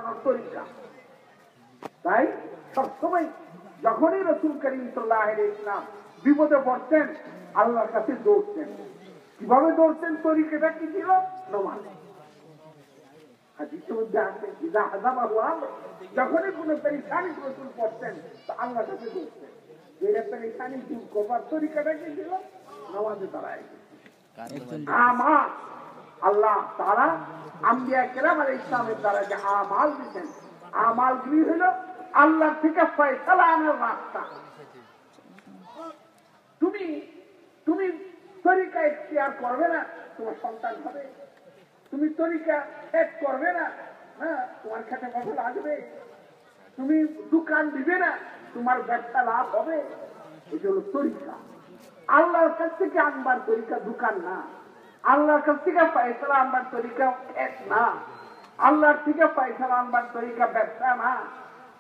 বানানোর তরিকা। তাই সবসময় যখনই রাসূল করিম সাল্লাল্লাহু আলাইহি ওয়াসাল্লাম বিপদে পড়তেন আল্লাহর কাছে দৌড়তেন। কিভাবে দৌড়তেন? তরিকাটা কি ছিল? নামাজ। হাদিসের মধ্যে আছে ইযা হাযাবাহু আমর, যখনই কোনো পেরেশানি রাসূল পড়তেন তো আল্লাহর কাছে দৌড়তেন। এই পেরেশানি দূর করবার তরিকাটা কি ছিল? নামাজে দাঁড়ায়। আমাল আল্লাহ তাআলা আম্বিয়া কেরাম আলাইহিস সালামের দ্বারা যে আমাল দিতেন, আমালগুলি হলো আল্লাহ থেকে ফয়সালা আনার রাস্তা। তুমি তুমি তরিকা ইখতিয়ার করবে না, তোমার সন্তান হবে। তুমি তরিকা এক করবে না, হ্যাঁ, তোমার খেতে ফসল আসবে। তুমি দোকান দিবে না, তোমার ব্যবসা লাভ হবে। এই হলো তরিকা। আল্লাহর কাছ থেকে আনবার তরিকা দোকান না, আল্লাহর কাছ থেকে ফয়সালা আনবার তরিকা এক না, আল্লাহর থেকে ফয়সালা আনবার তরিকা ব্যবসা না,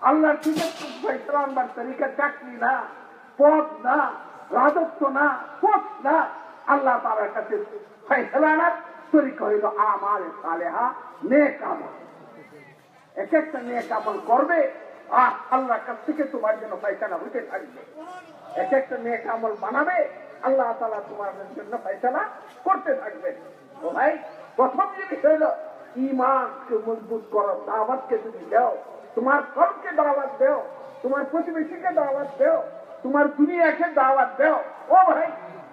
আল্লাহর থেকে ফয়সালা আনবার তরিকা চাকরি না, পদ না, রাজত্ব না, পথ না। আল্লাহ তাআলার কাছে ফয়সালা আনার তরিকা হইল আমাল সালেহা, নেক আমল। এক একটা নেক আমল করবে আর আল্লাহর কাছ থেকে তোমার জন্য ফয়সালা হইতে থাকবে। এক একটা নেক আমল বানাবে, আল্লাহ তাআলা তোমার জন্য ফয়সালা করতে থাকবেন। ও ভাই, প্রথম জিনিস হইল ঈমানকে মজবুত করো। দাওয়াতকে তুমি দাও, তোমার কলকে দাওয়াত দাও, তোমার প্রতিবেশীকে দাওয়াত দাও, তোমার দুনিয়াকে দাওয়াত দাও। ও ভাই,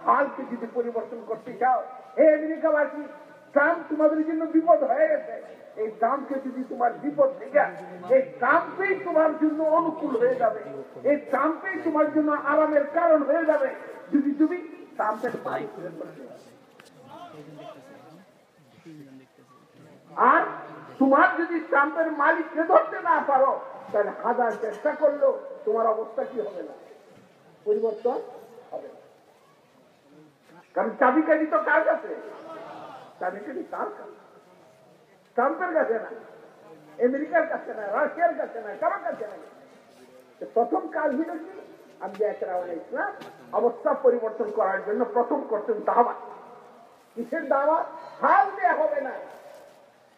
হালকে যদি পরিবর্তন করতে চাও, হে আমেরিকাবাসী, ট্রাম্প তোমাদের জন্য বিপদ হয়ে গেছে। এই ট্রাম্পকে যদি তোমার বিপদ থেকে, এই ট্রাম্পেই তোমার জন্য অনুকূল হয়ে যাবে, এই ট্রাম্পেই তোমার জন্য আরামের কারণ হয়ে যাবে যদি তুমি ট্রাম্পের পায়ে ফিরে করতে। আর তোমার যদি ট্রাম্পের মালিককে ধরতে না পারো, তাহলে হাজার চেষ্টা করলেও তোমার অবস্থা কি হবে না, পরিবর্তন হবে না। কারণ চাবিকাঠি তো কার কাছে? চাবিকাঠি কার কাছে? ট্রাম্পের কাছে না, আমেরিকার কাছে না, রাশিয়ার কাছে না, কারোর কাছে না। প্রথম কাজ হল কি? আম্বিয়া কেরাম আলাইহিস সালাম অবস্থা পরিবর্তন করার জন্য প্রথম করতেন দাওয়াত। কিসের দাওয়াত? হাল দেয়া হবে না,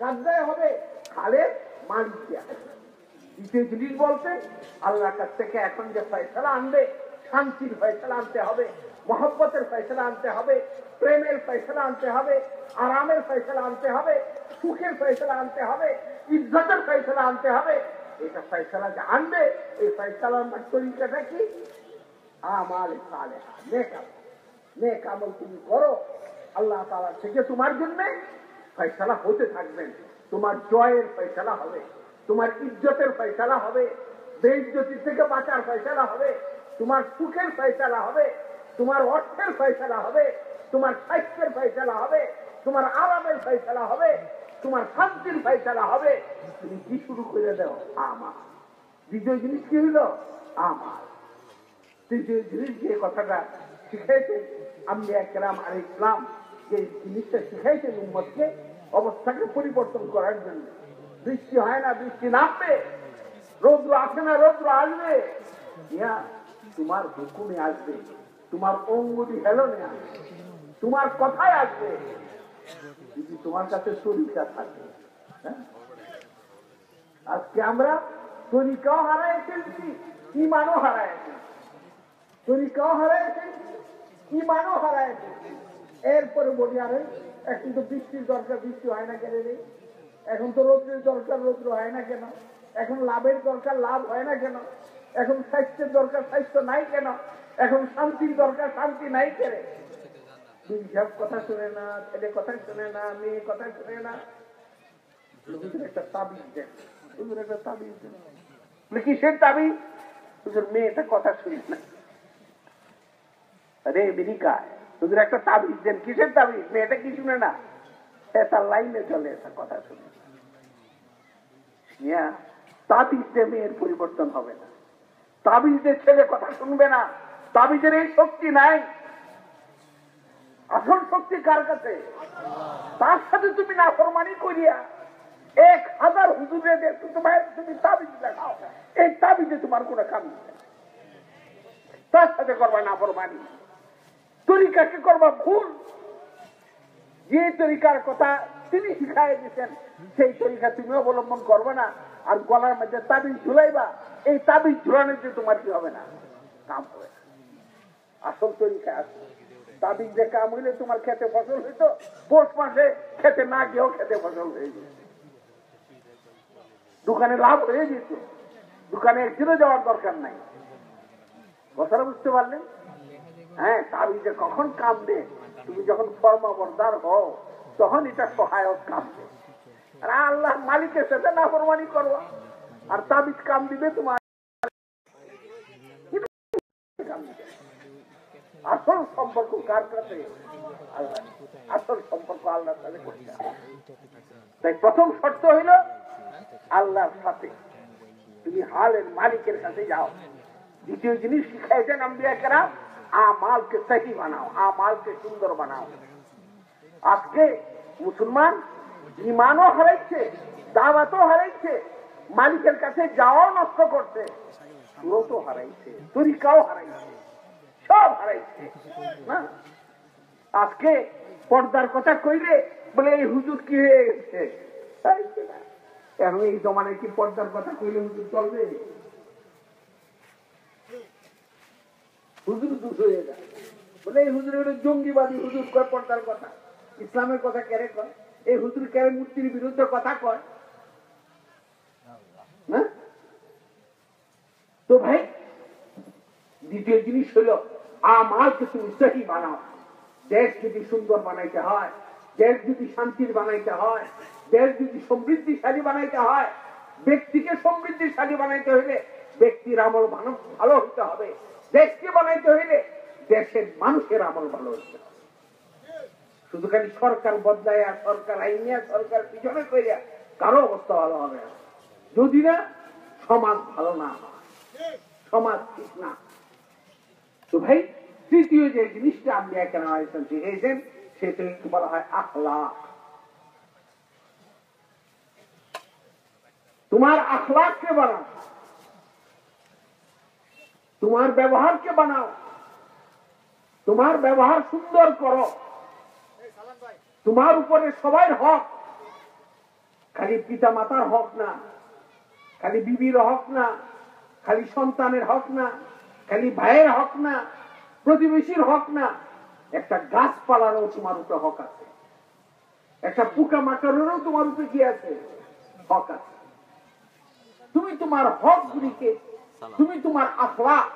কাজ দেয়া হবে, হালের মালিক দেয়া। দ্বিতীয় জিনিস বলতে আল্লাহর কাছ থেকে এখন যে ফয়সালা আনবে, শান্তির ফয়সালা আনতে হবে, মহব্বতের ফয়সালা আনতে হবে, প্রেমের ফয়সালা আনতে হবে, আরামের ফয়সালা আনতে হবে, সুখের ফয়সালা আনতে হবে, ইজ্জতের ফয়সালা আনতে হবে। এটা ফয়সালা যে আনবে, এই ফয়সালার তরিকাটা কি? আমাল সালেহা, নেক আমল। নেক আমল তুমি করো, আল্লাহ তাআলা থেকে তোমার জন্য ফয়সালা হতে থাকবেন। তোমার জয়ের ফয়সালা হবে, তোমার ইজ্জতের ফয়সালা হবে, বেইজ্জতি থেকে বাঁচার ফয়সালা হবে, তোমার সুখের ফয়সালা হবে, তোমার অর্থের ফয়সালা হবে, তোমার স্বাস্থ্যের ফয়সালা হবে, তোমার আরামের ফয়সালা হবে, তোমার শান্তির ফয়সালা হবে। তুমি কি শুরু করে দাও? আমাল। দ্বিতীয় জিনিস কি হইল? আমাল। তৃতীয় জিনিস যে কথাটা শিখাইছেন আম্বিয়া কেরাম আলাইহিস সালাম, যে জিনিসটা শিখাইছেন উম্মতকে অবস্থাকে পরিবর্তন করার জন্য। বৃষ্টি হয় না, বৃষ্টি নামবে, রৌদ্র আসে না, রৌদ্র আসবে। ইয়া তোমার হুকুমে আসবে, তোমার অঙ্গুলি হেলনে আসবে, তোমার কথায় আসবে, যদি তোমার কাছে তরিকা থাকে। আজকে আমরা তরিকাও হারায় ফেলছি, ইমানও হারায় ফেলছি। তরিকাও হারায় ফেলছি, ইমানও হারায় ফেলছি। এরপরে বলি, আরে এখন তো বৃষ্টির দরকার, বৃষ্টি হয় না কেন রে? এখন তো রৌদ্রের দরকার, রৌদ্র হয় না কেন? এখন লাভের দরকার, লাভ হয় না কেন? এখন স্বাস্থ্যের দরকার, স্বাস্থ্য নাই কেন? এখন শান্তির দরকার, শান্তি নাই কেন? দুই সব কথা শুনে না, ছেলে কথা শুনে না, মেয়ে কথা শুনে না। একটা তাবিজ দেন, একটা তাবিজ দেন। কিসের তাবিজ? মেয়েটা কথা শুনে না। আরে আমেরিকায় তোদের একটা তাবিজ দেন। কিসের তাবিজ? মেয়েটা কি শুনে না, তার লাইনে চলে, এসা কথা শুনে। তাবিজ দিয়ে মেয়ের পরিবর্তন হবে না, তাবিজ দিয়ে ছেলে কথা শুনবে না। তাবিজের এই শক্তি নাই। আসল শক্তি কার কাছে? তার সাথে তুমি নাফরমানি করিয়া 1000 হুজুরের তুমি তাবিজ দেখাও, এই তাবিজে তোমার কোনো কাম নেই। তার সাথে করবা নাফরমানি, তরিকাকে করবা ভুল। যে তরিকার কথা তিনি শিখাই দিচ্ছেন সেই তরিকা তুমি অবলম্বন করবে না, আর গলার মধ্যে তাবিজ ঝুলাইবা, এই তাবিজ ঝুলানোতে তোমার কি হবে না, কাম হবে না। আসল তরিকা আছে, তাবিজ যে কাম হইলে তোমার খেতে ফসল হইতো, পৌষ মাসে খেতে না গিয়েও খেতে ফসল হয়ে যেত, দোকানে লাভ হয়ে যেত, দোকানে একদিনও যাওয়ার দরকার নাই। কথাটা বুঝতে পারলেন? হ্যাঁ, তাবিজে কখন কাম দে, তুমি যখন ফরমাবরদার হও তখন এটা সহায়ক কাম দেয়। আর আল্লাহ মালিকের সাথে নাফরমানি করবা, আর তাবিজ কাম দিবে তোমার। আসল সম্পর্ক কার সাথে? আল্লাহ। আসল সম্পর্ক আল্লাহর সাথে করতে হবে। তাই প্রথম শর্ত হইল আল্লাহর সাথে, তুমি হালের মালিকের সাথে যাও। দ্বিতীয় জিনিস শিখাইছেন আম্বিয়া কেরাম, আমালকে সহি বানাও, আমালকে সুন্দর বানাও। আজকে মুসলমান ইমানও হারাইছে, দাওয়াতও হারাইছে, মালিকের কাছে যাওয়াও নষ্ট করছে, সুরতও হারাইছে, তরিকাও হারাইছে, সব হারাইছে না। আজকে পর্দার কথা কইলে বলে এই হুজুর কি হয়ে গেছে, এখন এই জমানায় কি পর্দার কথা কইলে হুজুর চলবে? হুজুর দুষ হয়ে যায়, বলে এই হুজুর জঙ্গিবাদী হুজুর কয় পর্দার কথা, ইসলামের কথা কেড়ে কয়, এই হুজুর কেড়ে মূর্তির বিরুদ্ধে কথা কয়। তো ভাই, দ্বিতীয় জিনিস হলো আমালকে তুমি সহি বানাও। দেশ যদি সুন্দর বানাইতে হয়, দেশ যদি শান্তির বানাইতে হয়, দেশ যদি সমৃদ্ধিশালী বানাইতে হয়, ব্যক্তিকে সমৃদ্ধিশালী বানাইতে হইলে ব্যক্তির আমল ভালো হইতে হবে, দেশকে বানাইতে হইলে দেশের মানুষের আমল ভালো হইতে হবে। শুধু খালি সরকার বদলায় আর সরকার আইনিয়া সরকার পিছনে কইরা কারো অবস্থা ভালো হবে না, যদি না সমাজ ভালো না হয়, সমাজ ঠিক না। তো ভাই, তৃতীয় যে জিনিসটা আপনি এখানে শিখেছেন সেটা বলা হয় আখলাক। তোমার আখলাককে বানাও, তোমার ব্যবহারকে বানাও, তোমার ব্যবহার সুন্দর করো। তোমার উপরে সবার হক, খালি পিতা মাতার হক না, খালি বিবির হক না, খালি সন্তানের হক না, খালি ভাইয়ের হক না, প্রতিবেশীর হক না, একটা গাছপালারও তোমার উপরে হক আছে, একটা পোকা মাকড়েরও তোমার উপরে কি আছে, হক আছে। তুমি তোমার হক গুলিকে, তুমি তোমার আখলাক,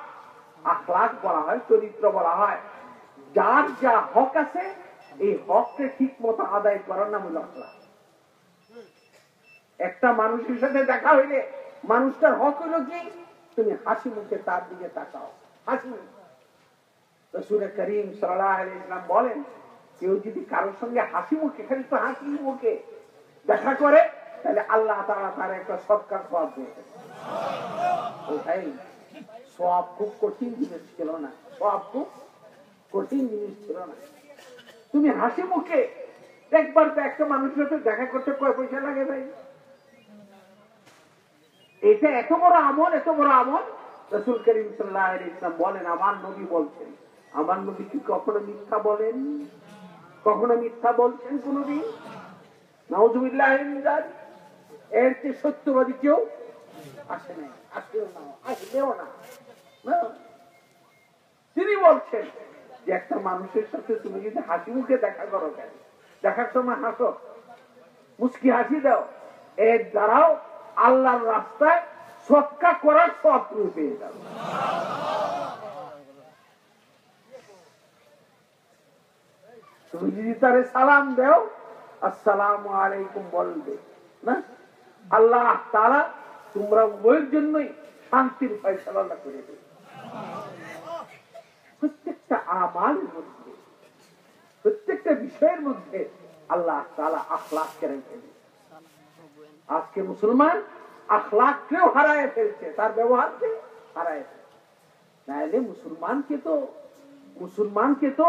আখলাক বলা হয়, চরিত্র বলা হয়, যার যা হক আছে এই হককে ঠিক মতো আদায় করার নাম হলো আখলাক। একটা মানুষের সাথে দেখা হইলে মানুষটার হক হইল কি, তুমি হাসি মুখে তার দিকে তাকাও, হাসি মুখে। রাসূল করিম সাল্লাল্লাহু আলাইহি ওয়াসাল্লাম বলেন, কেউ যদি কারোর সঙ্গে হাসি মুখে, খালি তো হাসি মুখে দেখা করে, তাহলে আল্লাহ তাআলা তার একটা সৎকার সওয়াব দিয়েছেন। ও ভাই, সওয়াব খুব কঠিন জিনিস ছিল না, সওয়াব খুব কঠিন জিনিস ছিল না। তুমি হাসি মুখে একবার তো একটা মানুষের সাথে দেখা করতে কয় পয়সা লাগে ভাই? এটা এত বড় আমল, এত বড় আমল। রাসূল করিম সাল্লাল্লাহু আলাইহি ওয়াসাল্লাম বলেন, আমার নবী বলছেন, আমার নবী কি কখনো মিথ্যা বলেন? কখনো মিথ্যা বলছেন কোনদিন? নাউযুবিল্লাহ মিন যালিক। এর চেয়ে সত্যবাদী কেউ আসে নাই, আসেও না, আসবেও না। তিনি বলছেন যে একটা মানুষের সাথে তুমি যদি হাসি মুখে দেখা করো, কেন দেখার সময় হাসো, মুস্কি হাসি দাও, এর দ্বারাও আল্লাহর রাস্তায় সদকা করার সওয়াব তুমি পেয়ে যাবে। তুমি যদি তারে সালাম দাও, আসসালামু আলাইকুম বলবে না, আল্লাহ তাআলা তোমরা উভয়ের জন্যই শান্তির ফয়সালা করে দেবে। প্রত্যেকটা আমালের মধ্যে, প্রত্যেকটা বিষয়ের মধ্যে আল্লাহ তাআলা আখলাককে রেখে দিয়েছে। আজকে মুসলমান আখলাককেও হারায় ফেলছে, তার ব্যবহারকে হারায় ফেলছে। তাহলে মুসলমানকে তো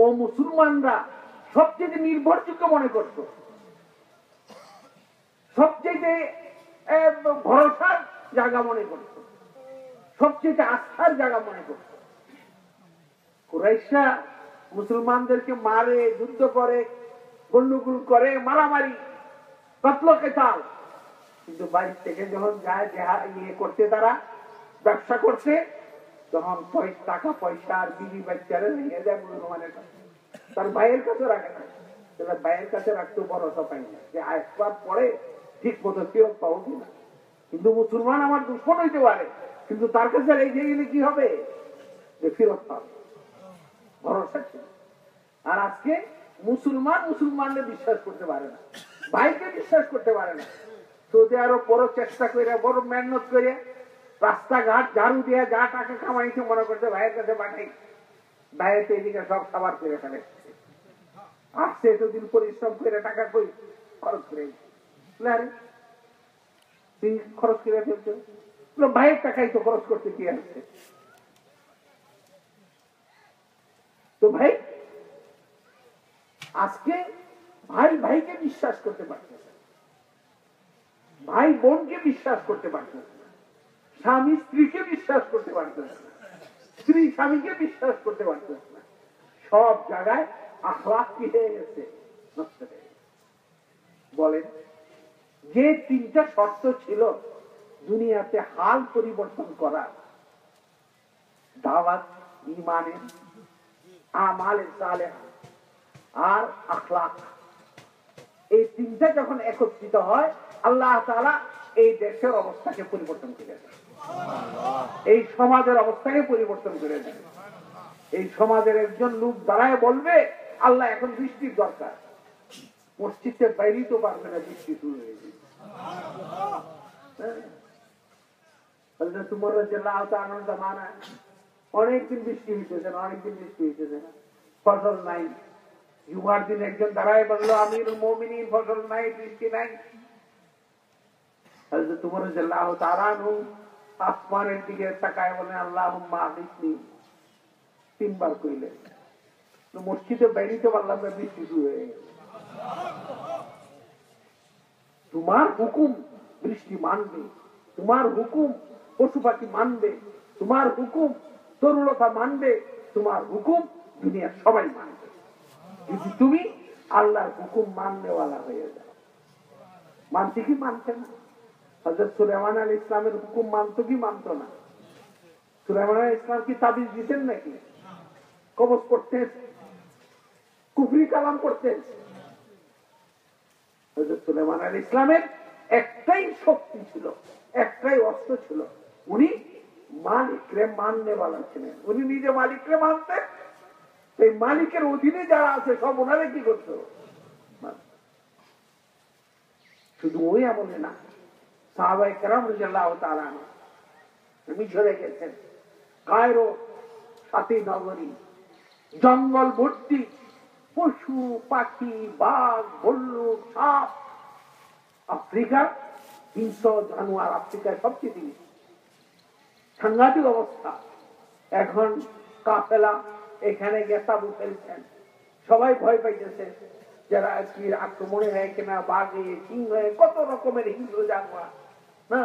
ও মুসলমানরা সবচেয়ে নির্ভরযোগ্য মনে করত, সবচেয়ে ভরসার জায়গা মনে করত, সবচেয়ে আস্থার জায়গা মনে করত। কুরাইশরা মুসলমানদেরকে মারে, যুদ্ধ করে, গন্ডগোল করে, মারামারি, কতল কেতাল। কিন্তু বাইরে থেকে যখন যায় ইয়ে করতে, তারা ব্যবসা করতে, তখন টাকা পয়সা আর বিবি বাচ্চারা নিয়ে যায় মুসলমানের কাছে, তার ভাইয়ের কাছে রাখে না। তাহলে ভাইয়ের কাছে রাখতেও ভরসা পাই না যে একবার পরে ঠিক মতো ফেরত পাবো কিনা। কিন্তু মুসলমান আমার দুশ্মন হইতে পারে, কিন্তু তার কাছে রেখে গেলে কি হবে, যে ফেরত পাবে, ভরসা ছিল। আর আজকে মুসলমানদের বিশ্বাস করতে পারে না, ভাইকে বিশ্বাস করতে পারে না। সৌদি আরব বড় চেষ্টা করে, বড় মেহনত করে, রাস্তাঘাট ঝাড়ু দিয়ে যা টাকা কামাইছে মনে করছে ভাইয়ের কাছে পাঠাই, ভাইয়ের এদিকে সব খাবার করে ফেলে আসছে। এতদিন পরিশ্রম করে টাকা কই খরচ করে, তুই খরচ করে ফেলছো, ভাইয়ের টাকাই তো খরচ করতে কি আসছে। তো ভাই আজকে ভাই ভাইকে বিশ্বাস করতে পারতেছে, ভাই বোনকে বিশ্বাস করতে পারতেছে না, স্বামী স্ত্রীকে বিশ্বাস করতে পারতেছে না, স্ত্রী স্বামীকে বিশ্বাস করতে পারতেছে না। সব জায়গায় আখলাক কি হয়ে গেছে, নষ্ট হয়ে গেছে। বলেন, যে তিনটা শর্ত ছিল দুনিয়াতে হাল পরিবর্তন করা, দাওয়াত, ঈমানের, আমালে সালেহা আর আখলাক, এই তিনটা যখন একত্রিত হয়, আল্লাহ তাআলা এই দেশের অবস্থাকে পরিবর্তন করে দেন, এই সমাজের অবস্থাকে পরিবর্তন করে দেন। এই সমাজের একজন লোক দাঁড়ায় বলবে, আল্লাহ এখন বৃষ্টির দরকার, মসজিদের বাইরেই তো পারবে না, বৃষ্টি শুরু হয়ে গেছে। তোমার জামানা অনেকদিন বৃষ্টি হইতেছে না, অনেকদিন বৃষ্টি হইতেছে না, ফসল নাই। জুমার দিন একজন দাঁড়ায় বললো, আমিরুল মুমিনিন, ফসল নাই, বৃষ্টি নাই। তোমার আসমানের দিকে তাকায় বলে, আল্লাহুম্মা আগিসনি, তিনবার কইলেন। মসজিদে বাইরেতে পারলাম না, বৃষ্টি শুরু হয়ে গেছে। তোমার হুকুম বৃষ্টি মানবে, তোমার হুকুম পশু পাখি মানবে, তোমার হুকুম তরুলতা মানবে, তোমার হুকুম দুনিয়ার সবাই মানবে, যদি তুমি আল্লাহর হুকুম মাননেওয়ালা হয়ে যাও। মানতে কি মানতে না? হযরত সুলাইমান আলাইহিস ইসলামের হুকুম মানতো কি মানতো না? সুলাইমান আলাইহিস ইসলাম কি তাবিজ দিতেন নাকি? কবজ করতেন, কুফরি কালাম করতেন? হযরত সুলাইমান আলাইহিস ইসলামের একটাই শক্তি ছিল, একটাই অস্ত্র ছিল, উনি মালিকরে মাননেওয়ালা ছিলেন। উনি নিজে মালিকরে মানতেন, সেই মালিকের অধীনে যারা আছে সব ওনারে কি করত, শুধু ওই আমলে না, সাহাবায়ে কেরাম রাদিয়াল্লাহু তাআলা আনহু মিশরে গেছেন, কায়রো সাথী নগরী, জঙ্গল ভর্তি পশু পাখি, বাঘ, ভাল্লুক, সাপ, আফ্রিকার হিংস্র জানোয়ার, আফ্রিকার সবচেয়ে জিনিস, সাংঘাতিক অবস্থা। এখন কাফেলা এখানে গেসাবু ফেলছেন, সবাই ভয় পাইতেছে, যারা কি আক্রমণে হয় কিনা, বাঘে, সিংহে, কত রকমের হিংস্র জানোয়ার। না,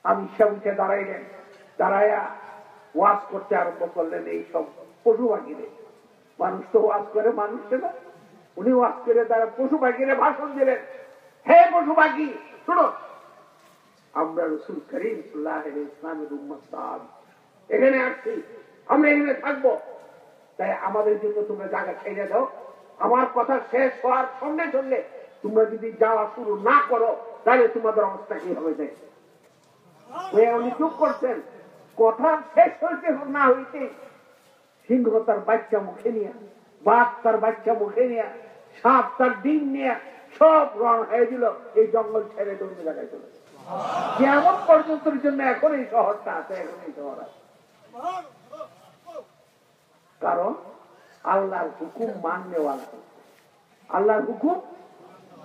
আমি উঠে দাঁড়াইলেন, দাঁড়াইয়া ওয়াজ করতে আরম্ভ করলেন এই সব পশু পাখিরে। মানুষ তো ওয়াজ করে মানুষকে না, উনি ওয়াজ করে তারা পশু পাখিরে ভাষণ দিলেন, হে পশু পাখি শুনো, আমরা রাসূল করিম সাল্লাল্লাহু আলাইহি ওয়াসাল্লামের উম্মত সাহাবী, এখানে আসছি, আমরা এখানে থাকবো, তাই আমাদের জন্য তোমরা জায়গা ছেড়ে দাও। আমার কথা শেষ হওয়ার সঙ্গে সঙ্গে তোমরা যদি যাওয়া শুরু না করো, তাহলে তোমাদের অবস্থা কি হবে দেখ। উনি চুপ করছেন, কথা শেষ হইতে না হইতে সিংহ তার বাচ্চা মুখে নিয়ে, বাঘ তার বাচ্চা মুখে নিয়ে, সাপ তার ডিম নিয়ে সব রং হয়ে দিল, এই জঙ্গল ছেড়ে অন্য জায়গায় চলে। কেমন পর্যন্তর জন্য এখন এই শহরটা আছে, এখন এই শহর আছে, কারণ আল্লাহর হুকুম মাননেওয়ালা, আল্লাহর হুকুম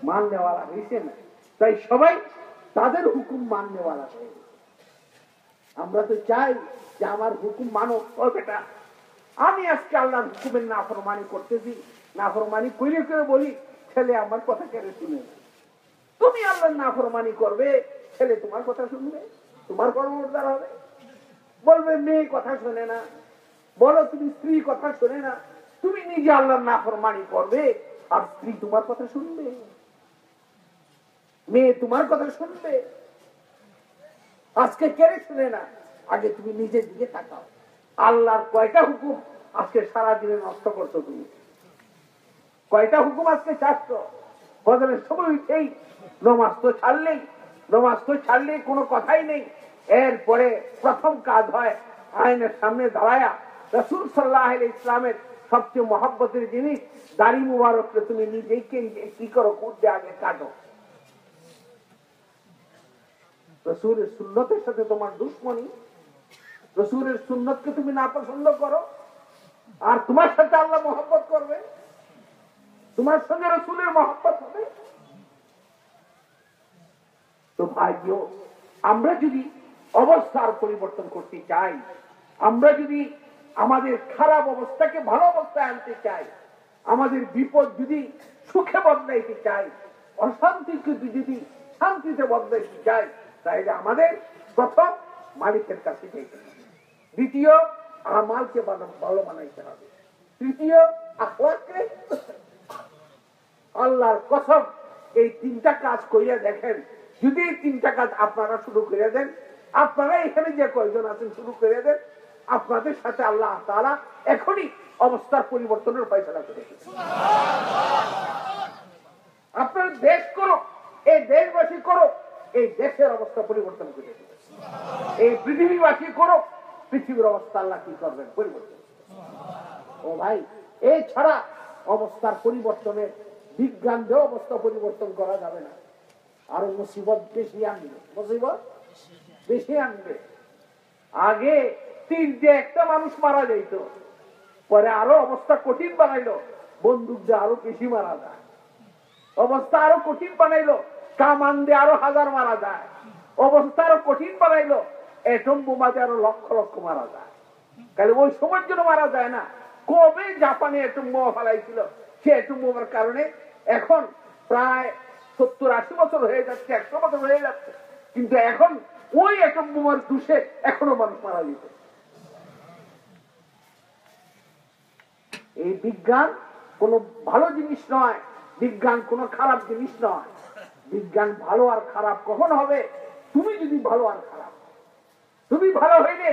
মাননেওয়ালা হয়েছে না, তাই সবাই তাদের হুকুম মাননেওয়ালা হয়ে গেছে। আমরা তো চাই যে আমার হুকুম মানো, ও বেটা আমি আজকে আল্লাহর হুকুমের নাফরমানি করতেছি, নাফরমানি কইলে করে বলি, ছেলে আমার কথা কেড়ে শুনে না। তুমি আল্লাহর নাফরমানি করবে, ছেলে তোমার কথা শুনবে, তোমার কর্মদার হবে। বলবে মেয়ে কথা শোনে না, বলো তুমি স্ত্রী কথা শোনে না, তুমি নিজে আল্লাহর নাফরমানি করবে, আর স্ত্রী তোমার কথা শুনবে, মেয়ে তোমার কথা শুনবে। আজকে কেড়ে শুনে না, আগে তুমি নিজের দিকে তাকাও। আল্লাহর কয়টা হুকুম আজকে সারাদিনে নষ্ট করছো তুমি? কয়টা হুকুম আজকে চাচ্ছ? ফজরের সময় উঠেই নমাজ তো ছাড়লেই কোনো কথাই নেই। এরপরে প্রথম কাজ হয় আইনের সামনে দাঁড়ায়া রাসূল সাল্লাল্লাহু আলাইহি ইসলামের সবচেয়ে মহব্বতের জিনিস দাড়ি মুবারককে তুমি নিজেকে কি করো, কুটে আগে কাটো। রাসূলের সুন্নতের সাথে তোমার দুশ্মনী, রাসূলের সুন্নতকে তুমি না পছন্দ করো, আর তোমার সাথে আল্লাহ মহব্বত করবে, তোমার সঙ্গে রাসূলের মহব্বত হবে। তো ভাইও, আমরা যদি অবস্থার পরিবর্তন করতে চাই, আমরা যদি আমাদের খারাপ অবস্থাকে ভালো অবস্থায় আনতে চাই, আমাদের বিপদ যদি সুখে বদলাইতে চাই, অশান্তিকে যদি শান্তিতে বদলাইতে চাই, তাইলে আমাদের প্রথম মালিকের কাছে যেতে হবে, দ্বিতীয় আমালকে ভালো বানাইতে হবে, তৃতীয় আখলাককে। আল্লাহর কসম, এই তিনটা কাজ করিয়া দেখেন। যদি এই তিনটা কাজ আপনারা শুরু করে দেন, আপনারা এখানে যে কয়জন আছেন শুরু করে দেন, আপনাদের সাথে আল্লাহ তাআলা এখনই অবস্থার পরিবর্তনের ফয়সালা করে দেন। আপনার দেশ করো, এই দেশবাসী করো, এই দেশের অবস্থা পরিবর্তন করে দেবে। এই পৃথিবীবাসী করো, পৃথিবীর অবস্থা আল্লাহ কি করবেন, পরিবর্তন। ও ভাই, এই ছাড়া অবস্থার পরিবর্তনে বিজ্ঞান দিয়ে অবস্থা পরিবর্তন করা যাবে না। আরো মুসিবত বেশি আনবে, মুসিবত বেশি আনবে। আগে তীর দিয়ে একটা মানুষ মারা যাইত, পরে আরো অবস্থা কঠিন বানাইলো, বন্দুক দিয়ে আরো বেশি মারা যায়। অবস্থা আরো কঠিন বানাইলো, কামান দিয়ে আরো 1000 মারা যায়। অবস্থা আরো কঠিন বানাইলো, এটম বোমা দিয়ে আরো লক্ষ লক্ষ মারা যায়। তাহলে ওই সময়ের জন্য মারা যায় না। কবে জাপানে এটম বোমা ফেলাইছিল, সে এটম বোমার কারণে এখন প্রায় 70-80 বছর হয়ে যাচ্ছে, 100 বছর হয়ে যাচ্ছে, কিন্তু এখন ওই এটম বোমার দোষে এখনো মানুষ মারা যেতে। এই বিজ্ঞান কোন ভালো জিনিস নয়, বিজ্ঞান কোন খারাপ জিনিস নয়। বিজ্ঞান ভালো আর খারাপ কখন হবে? তুমি যদি ভালো আর খারাপ, তুমি ভালো হইলে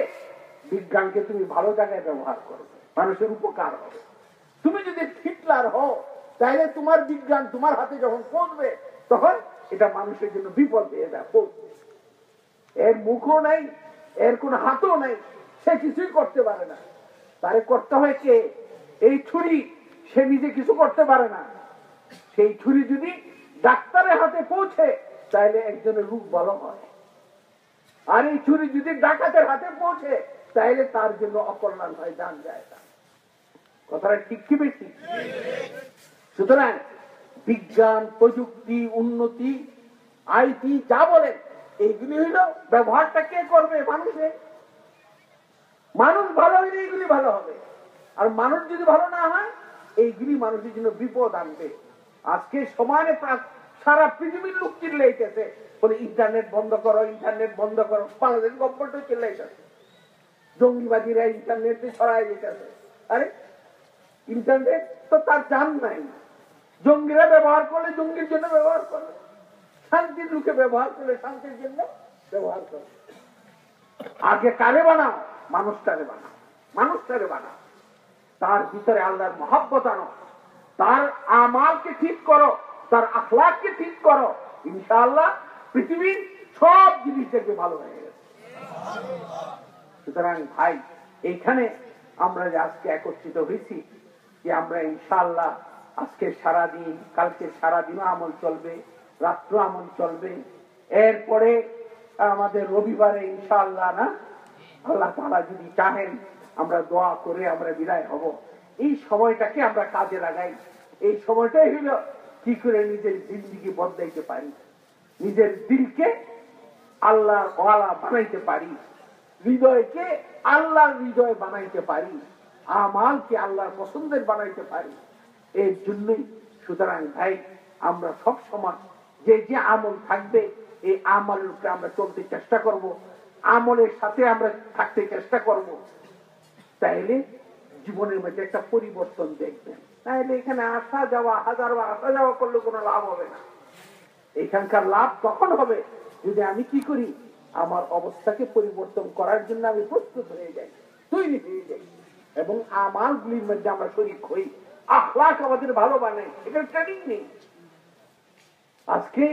বিজ্ঞানকে তুমি ভালো জায়গায় ব্যবহার করবে, মানুষের উপকার হবে। তুমি যদি হিটলার হও, তাহলে তোমার বিজ্ঞান তোমার হাতে যখন পৌঁছবে, তখন এটা মানুষের জন্য বিপদ হয়ে যায়। এর মুখও নাই, এর কোন হাতও নাই, সে কিছুই করতে পারে না। তারে করতে হয় কে? এই ছুরি, সে নিজে কিছু করতে পারে না। সেই ছুরি যদি ডাক্তারের হাতে পৌঁছে, তাহলে একজনের রোগ ভালো হয়। আর এই ছুরি যদি ডাকাতের হাতে পৌঁছে, তাহলে তার জন্য অকল্যাণ হয়, জান যায়। কথাটা ঠিক কি বেশি? সুতরাং বিজ্ঞান, প্রযুক্তি, উন্নতি, আইটি যা বলেন, এইগুলি হইল ব্যবহারটা কে করবে? মানুষের। মানুষ ভালো হইলে এইগুলি ভালো হবে, আর মানুষ যদি ভালো না হয়, এইগুলি মানুষের জন্য বিপদ আনবে। আজকে সমানে সারা পৃথিবীর লোক চিল্লাইতেছে, বলে ইন্টারনেট বন্ধ করো, ইন্টারনেট বন্ধ করো। বাংলাদেশ গভর্নমেন্টও চিল্লাইতেছে, জঙ্গিবাদীরা ইন্টারনেটে ছড়াই যেতেছে। আরে ইন্টারনেট তো তার জান নাই। জঙ্গিরা ব্যবহার করলে জঙ্গির জন্য ব্যবহার করে, শান্তির লোকে ব্যবহার করলে শান্তির জন্য ব্যবহার করে। আগে কারে বানাও? মানুষটারে বানাও, মানুষটারে বানাও। তার ভিতরে আল্লাহর মহব্বত আনো, তার আমালকে ঠিক করো, তার আখলাককে ঠিক করো। ইনশাআল্লাহ পৃথিবীর সব জিনিস দেখবে ভালো হয়ে গেছে। সুতরাং ভাই, এইখানে আমরা যে আজকে একত্রিত হয়েছি, যে আমরা ইনশাআল্লাহ আজকে সারাদিন, কালকে সারাদিনও আমল চলবে, রাত্র আমল চলবে। এরপরে আমাদের রবিবারে ইনশাআল্লাহ না, আল্লাহ তাআলা যদি চাহেন, আমরা দোয়া করে আমরা বিদায় হব। এই সময়টাকে আমরা কাজে লাগাই। এই সময়টাই হলো কি করে নিজের জিন্দেগি বদলাইতে পারি, নিজের দিলকে আল্লাহর ওয়ালা বানাইতে পারি, হৃদয়কে আল্লাহর হৃদয় বানাইতে পারি, আমালকে আল্লাহর পছন্দের বানাইতে পারি। এর জন্যই সুতরাং ভাই, আমরা সব সময় যে যে আমল থাকবে, এই আমলের উপরে আমরা চলতে চেষ্টা করব, আমলের সাথে আমরা থাকতে চেষ্টা করব। তাইলে জীবনের মধ্যে একটা পরিবর্তন দেখবেন। তাহলে এখানে আসা যাওয়া, হাজারবার আসা যাওয়া করলে কোনো লাভ হবে না। এখানকার লাভ তখন হবে যদি আমি কি করি, আমার অবস্থাকে পরিবর্তন করার জন্য আমি প্রস্তুত হয়ে যাই, তৈরি হয়ে যাই, এবং আমালগুলির মধ্যে আমরা শরীক হই, আখলাক আমাদের ভালো বানাই। এখানে ট্রেনিং নেই। আজকে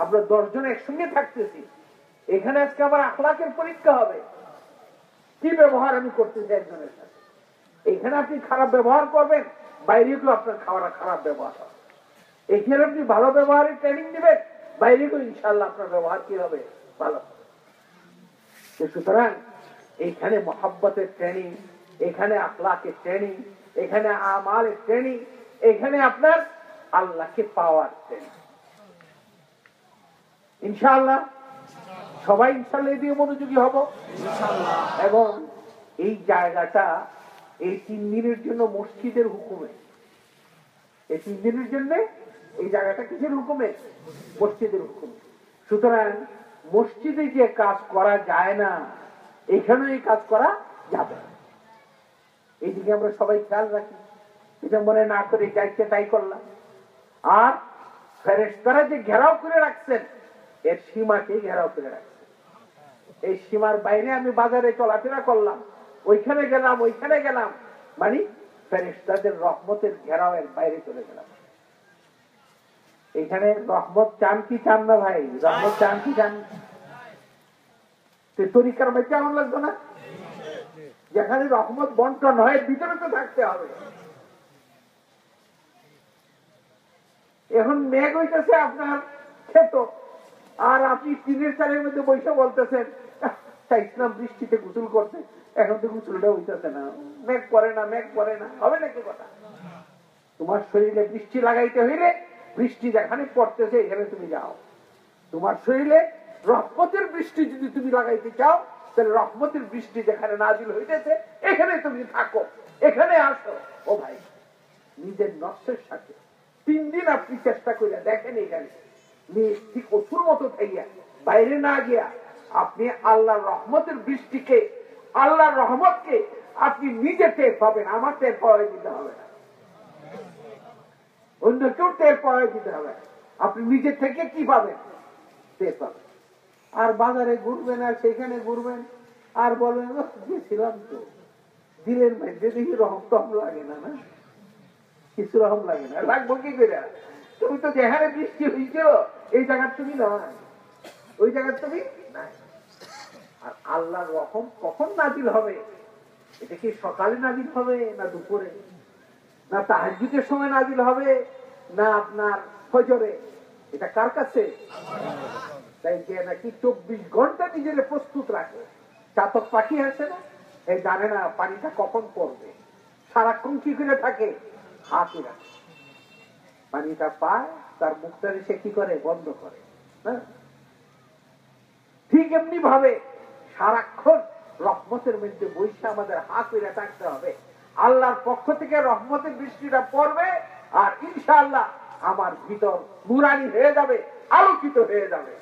আমরা 10 জন একসঙ্গে থাকতেছি, এখানে আজকে আমার আখলাকের পরীক্ষা হবে, কি ব্যবহার আমি করতেছি একজনের সাথে। এখানে আপনি খারাপ ব্যবহার করবেন, বাইরে তো আপনার খারাপ ব্যবহার হবে। এখানে আপনি ভালো ব্যবহারের ট্রেনিং দিবেন, বাইরে তো ইনশাল্লাহ আপনার ব্যবহার কি হবে, ভালো। সুতরাং এখানে মহাব্বতের ট্রেনিং, এখানে আখলাকের ট্রেনিং, এখানে আমালের ট্রেনিং, এখানে আপনার আল্লাহকে পাওয়ার ট্রেনিং। ইনশাআল্লাহ সবাই ইনশাআল্লাহ এই দিয়ে মনোযোগী হব। এবং এই জায়গাটা এই 3 দিনের জন্য মসজিদের হুকুমে, এই 3 দিনের জন্য এই জায়গাটা কিসের হুকুমে? মসজিদের হুকুমে। সুতরাং মসজিদে যে কাজ করা যায় না, এখানে এই কাজ করা যাবে না। এইদিকে আমরা সবাই খেয়াল রাখি, এটা মনে না করে যাইছে তাই করলাম। আর ফেরেশতারা যে ঘেরাও করে রাখছেন, এর সীমাকে ঘেরাও করে রাখছেন। এই সীমার বাইরে আমি বাজারে চলাফেরা করলাম, ওইখানে গেলাম, মানে ফেরেশতাদের রহমতের ঘেরাওয়ের বাইরে চলে গেলাম। এখানে রহমত চান কি চান না ভাই? রহমত চান কি চান? তরিকার মধ্যে এমন লাগতো না, যেখানে রহমত বন্টন হয় ভিতরে তো থাকতে হবে। এখন মেঘ হইতেছে আপনার ক্ষেত, আর আপনি টিনের চালের মধ্যে বসে বলতেছেন চাইছিলাম বৃষ্টিতে গোসল করতে, এখন তো গোসলটা হইতেছে না, মেঘ পড়ে না, হবে নাকি কথা? তোমার শরীরে বৃষ্টি লাগাইতে হইলে বৃষ্টি যেখানে পড়তেছে এখানে তুমি যাও। তোমার শরীরে রহমতের বৃষ্টি যদি তুমি লাগাইতে চাও, তাহলে রহমতের বৃষ্টি যেখানে নাজিল হইতেছে এখানে তুমি থাকো, এখানে আসো। ও ভাই, নিজের নফসের সাথে 3 দিন আপনি চেষ্টা করে দেখেন, এখানে ঠিক অসুর মতো থাইয়া বাইরে না গিয়া আপনি আল্লাহর রহমতের বৃষ্টিকে, আল্লাহর রহমতকে আপনি নিজে টের পাবেন। আমার টের পাওয়া দিতে হবে না, অন্য কেউ টের পাওয়া দিতে হবে। আপনি নিজে থেকে কি পাবেন? টের পাবেন। আর বাজারে ঘুরবেন, আর সেখানে ঘুরবেন, আর বলবেন গেছিলাম তো, দিলের মধ্যে দেখি রহম লাগে না, না কিছু রহম লাগে না, লাগবো কি করে? তুমি তো যেখানে বৃষ্টি হয়েছিল এই জায়গার তুমি নয়, ওই জায়গার তুমি নাই। আর আল্লাহর রহম কখন নাজিল হবে? এটা কি সকালে নাজিল হবে, না দুপুরে, না তাহাজ্জুদের সময় নাজিল হবে, না আপনার ফজরে? এটা কার কাছে? তাই যে নাকি 24 ঘন্টা নিজের প্রস্তুত রাখে। চাতক পাখি আছে না, এই জানে না পানিটা কখন পড়বে, সারাক্ষণ কি করে থাকে, হাতে রাখে। পানিটা পায়, তার মুখটা সে কি করে, বন্ধ করে। হ্যাঁ, ঠিক এমনি ভাবে সারাক্ষণ রহমতের মধ্যে বৈশা আমাদের হাত পেরে থাকতে হবে। আল্লাহর পক্ষ থেকে রহমতের বৃষ্টিটা পড়বে, আর ইনশাআল্লাহ আমার ভিতর নুরানি হয়ে যাবে, আলোকিত হয়ে যাবে।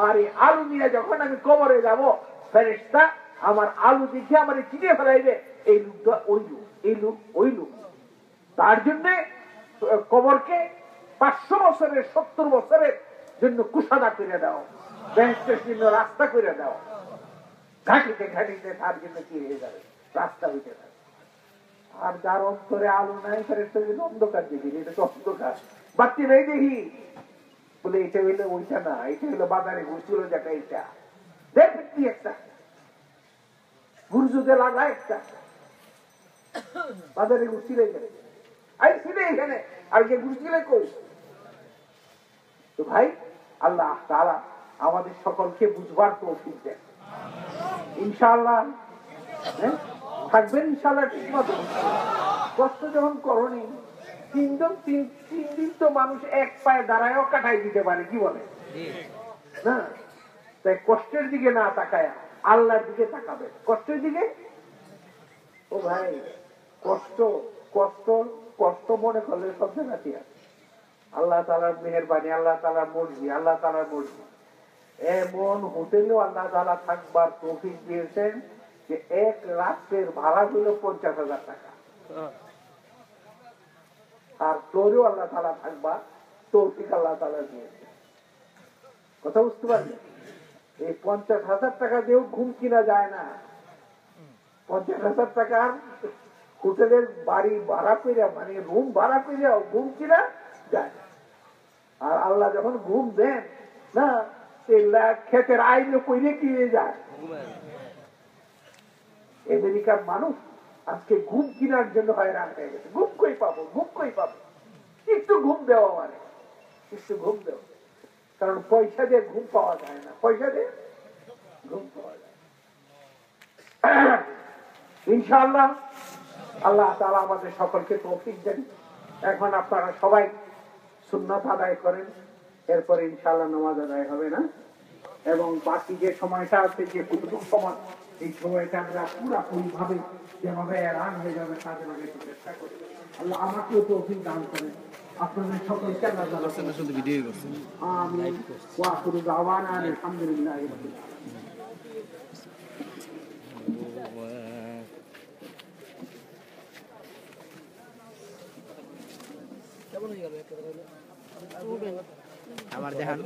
আর এই আলু নিয়ে যখন আমি কবরে যাব, ফেরেশতা আমার আলু দেখে আমার চিনে ফেলাইবে, এই লোকটা ওই লোক, এই লোক ওই লোক। তার জন্য কবরকে 500 বছরের 70 বছরের জন্য কুশাদা করে দাও, বেহেশতের জন্য রাস্তা করে দাও। ঘাটিতে তার জন্য কি হয়ে যাবে, রাস্তা হইতে যাবে। আর যার অন্তরে আলো নাই, ফেরেশতা অন্ধকার দেখি, এটা তো অন্ধকার, বাতি নেই দেখি, বলে এটা হইলে ওইটা না, এটা হইলো বাজারে ঘুরছিল যেটা, এইটা দেখবি একটা গুরুজুদে লাগা, একটা বাজারে ঘুরছিল এখানে, আইছিল এখানে, আর কে ঘুরছিল কই? তো ভাই, আল্লাহ তাআলা আমাদের সকলকে বুঝবার তৌফিক দেন ইনশাআল্লাহ। থাকবেন ইনশাআল্লাহ ঠিক মতো। কষ্ট যখন করনি, 3 দিন তো মানুষ এক পায়ে দাঁড়ায়ও কাটাই দিতে পারে, কি বলে না? তাই কষ্টের দিকে না তাকায় আল্লাহর দিকে তাকাবে। কষ্টের দিকে, ও ভাই, কষ্ট কষ্ট কষ্ট মনে করলে সব জায়গাতে আছে। আল্লাহ তাআলার মেহেরবানি, আল্লাহ তাআলার মর্জি, আল্লাহ তাআলার মর্জি। এমন হোটেলেও আল্লাহ তাআলা থাকবার তৌফিক দিয়েছেন যে 1 রাত্রের ভাড়া হলো 50,000 টাকা। আর ফ্লোরেও আল্লাহ তাআলা থাকবা, তৌফিক আল্লাহ তাআলা দিয়েছে। কথা বুঝতে পারলেন? এই 50,000 টাকা দিয়েও ঘুম কিনা যায় না। 50,000 টাকার হোটেলের বাড়ি ভাড়া করে, মানে রুম ভাড়া করে ঘুম কিনা যায় না। আর আল্লাহ যখন ঘুম দেন না, ক্ষেতের আইনে কইলে কি যায়। আমেরিকার মানুষ আজকে ঘুম কিনার জন্য হয়রান হয়ে গেছে। ঘুম কই পাবো, ঘুম কই পাবো? একটু ঘুম দেওয়া, মানে একটু ঘুম দেওয়া। কারণ পয়সা দিয়ে ঘুম পাওয়া যায় না, পয়সা দিয়ে ঘুম পাওয়া যায়। ইনশাআল্লাহ আল্লাহ তাআলা আমাদের সকলকে তৌফিক দেন। এখন আপনারা সবাই সুন্নাত আদায় করেন, এরপরে ইনশাআল্লাহ নামাজ আদায় হবে না। এবং বাকি যে সময়টা আছে, যে কতটুকু সময়, এই সময়টা আমরা পুরাপুরি ভাবে যেভাবে এলান হয়ে যাবে তাদের লাগাইতে চেষ্টা করি। আল্লাহ আমাকেও তৌফিক দান করেন, আপনাদের সকলকে আল্লাহ তাআলা। আমিন ওয়া আখিরু দাওয়ানা আলহামদুলিল্লাহি রাব্বিল আলামিন। আমার দেখান